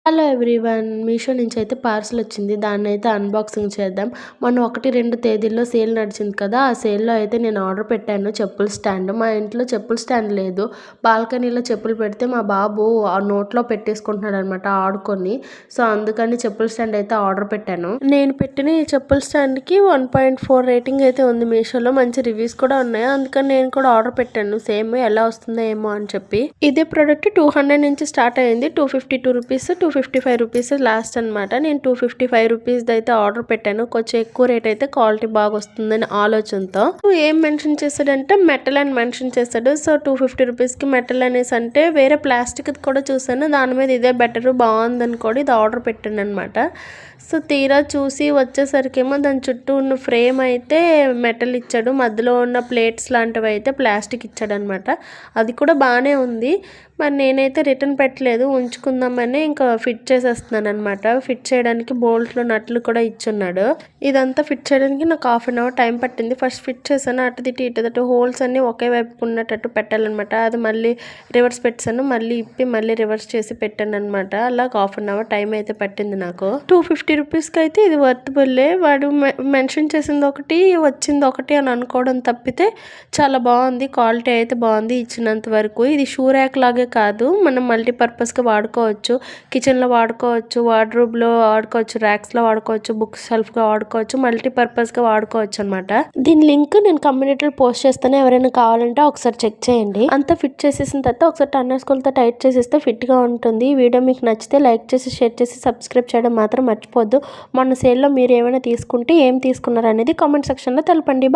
Hello everyone, Meesho నుంచి అయితే parcel వచ్చింది. దాన్ని అయితే అన్బాక్సింగ్ చేద్దాం. మొన్న 1-2 తేదీల్లో సేల్ నడిచింది కదా, ఆ సేల్లో అయితే నేను ఆర్డర్ పెట్టాను చెప్పుల స్టాండ్. మా ఇంట్లో చెప్పుల స్టాండ్ లేదు. బాల్కనీలో చెప్పులు పెడితే మా బాబు ఆ నోట్లో పెట్టేసుకుంటున్నాడు అనమాట ఆడుకొని. సో అందుకని చెప్పుల స్టాండ్ అయితే ఆర్డర్ పెట్టాను. నేను పెట్టిన ఈ చెప్పుల స్టాండ్కి 1.4 రేటింగ్ అయితే ఉంది మీషోలో. మంచి రివ్యూస్ కూడా ఉన్నాయి. అందుకని నేను కూడా ఆర్డర్ పెట్టాను. సేమ్ ఎలా వస్తుందో ఏమో అని చెప్పి. ఇదే ప్రోడక్ట్ 200 నుంచి స్టార్ట్ అయింది. 252 రూపీస్, 255 రూపీస్ లాస్ట్ అనమాట. నేను 255 రూపీస్ అయితే ఆర్డర్ పెట్టాను. కొంచెం ఎక్కువ రేట్ అయితే క్వాలిటీ బాగా వస్తుందని ఆలోచనతో. ఏం మెన్షన్ చేశాడంటే మెటల్ అని మెన్షన్ చేశాడు. సో 250 రూపీస్కి మెటల్ అనేసి అంటే వేరే ప్లాస్టిక్ కూడా చూసాను. దాని మీద ఇదే బెటర్ బాగుందని కూడా ఇది ఆర్డర్ పెట్టాను అనమాట. సో తీరా చూసి వచ్చేసరికేమో దాని చుట్టూ ఉన్న ఫ్రేమ్ అయితే మెటల్ ఇచ్చాడు. మధ్యలో ఉన్న ప్లేట్స్ లాంటివి అయితే ప్లాస్టిక్ ఇచ్చాడు అనమాట. అది కూడా బాగానే ఉంది. మరి నేనైతే రిటర్న్ పెట్టలేదు, ఉంచుకుందామని ఇంకా ఫిట్ చేసేస్తున్నాను అనమాట. ఫిట్ చేయడానికి బోల్ట్లు నట్లు కూడా ఇచ్చున్నాడు. ఇదంతా ఫిట్ చేయడానికి నాకు 1/2 అవర్ టైం పట్టింది. ఫస్ట్ ఫిట్ చేశాను. ఇటు హోల్స్ అన్ని ఒకే వైపు ఉన్నట్టు పెట్టాలన్నమాట. అది మళ్ళీ రివర్స్ పెట్టాను. మళ్ళీ ఇప్పి మళ్ళీ రివర్స్ చేసి పెట్టాను అనమాట. అలా 1/2 అవర్ టైం అయితే పట్టింది నాకు. 250 రూపీస్కి అయితే ఇది వర్తబుల్లే. వాడు మెన్షన్ చేసింది ఒకటి వచ్చింది ఒకటి అని అనుకోవడం తప్పితే చాలా బాగుంది. క్వాలిటీ అయితే బాగుంది ఇచ్చినంత వరకు. ఇది షూ ర్యాక్ లాగే కాదు, మనం మల్టీపర్పస్గా వాడుకోవచ్చు. కిచెన్లో వాడుకోవచ్చు, వార్డ్రోబ్లో వాడుకోవచ్చు, ర్యాక్స్లో వాడుకోవచ్చు, బుక్ షెల్ఫ్గా వాడుకోవచ్చు, మల్టీపర్పస్గా వాడుకోవచ్చు అనమాట. దీని లింక్ నేను కమ్యూనిటీలో పోస్ట్ చేస్తాను. ఎవరైనా కావాలంటే ఒకసారి చెక్ చేయండి. అంతా ఫిట్ చేసేసిన తర్వాత ఒకసారి టన్నర్ స్కూల్తో టైట్ చేసేస్తే ఫిట్గా ఉంటుంది. ఈ వీడియో మీకు నచ్చితే లైక్ చేసి షేర్ చేసి సబ్స్క్రైబ్ చేయడం మాత్రం మర్చిపోద్దు. మొన్న సేల్లో మీరు ఏమైనా తీసుకుంటే ఏం తీసుకున్నారు అనేది కామెంట్ సెక్షన్లో తెలపండి.